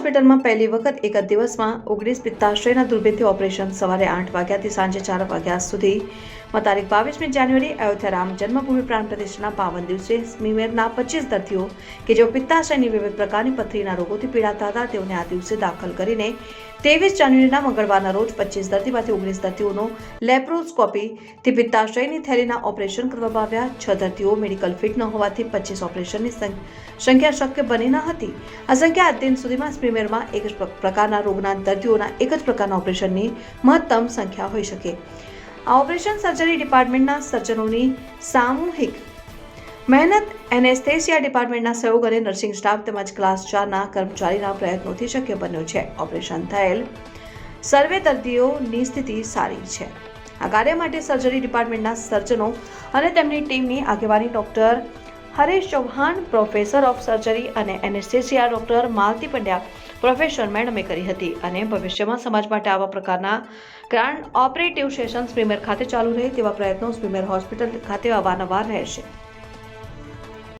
હોસ્પિટલમાં પહેલી વખત એક જ દિવસમાં 19 પિત્તાશયના દુર્ભેદ્ય ઓપરેશન સવારે 8 વાગ્યાથી સાંજે 4 વાગ્યા સુધીમાં તારીખ 22મી જાન્યુઆરી અયોધ્યા રામ જન્મભૂમિ પ્રાણ પ્રતિષ્ઠાના પાવન દિવસે સ્મીમેરના 25 દર્દીઓ કે જેઓ પિત્તાશયની વિવિધ પ્રકારની પથરીના રોગોથી પીડાતા હતા તેઓને આ દિવસે દાખલ કરીને 23 જાન્યુઆરીના મંગળવારના રોજ 25 દર્દીમાંથી 19 દર્દીઓનો લેપ્રોસ્કોપીથી પિત્તાશયની થેલીના ઓપરેશન કરવામાં આવ્યા. 6 દર્દીઓ મેડિકલ ફિટ ન હોવાથી 25 ઓપરેશનની સંખ્યા શક્ય બની ન હતી. આ સંખ્યા આજ દિન સુધીમાં સ્મીમેરમાં એક જ પ્રકારના રોગના દર્દીઓના એક જ પ્રકારના ઓપરેશનની મહત્તમ સંખ્યા હોઈ શકે. આ ઓપરેશન સર્જરી ડિપાર્ટમેન્ટના સર્જનોની સામૂહિક મહેનત, એનેસ્થેસિયા ડિપાર્ટમેન્ટના સહયોગ અને નર્સિંગ સ્ટાફ તેમજ ક્લાસ 4ના કર્મચારીના પ્રયત્નોથી શક્ય બન્યું છે. ઓપરેશન થયેલ સર્વે દર્દીઓની સ્થિતિ સારી છે. આ કાર્ય માટે સર્જરી ડિપાર્ટમેન્ટના સર્જનો અને તેમની ટીમની આગેવાની doctor Haresh Chauhan, professor of surgery અને anaesthesia doctor Malti Pandya, professor મેડમે કરી હતી અને ભવિષ્યમાં સમાજ માટે આવા પ્રકારના ગ્રાન્ડ ઓપરેટિવ સેશન સ્મીમેર ખાતે ચાલુ રહે તેવા પ્રયત્નો સ્મીમેર હોસ્પિટલ ખાતે અવારનવાર રહેશે.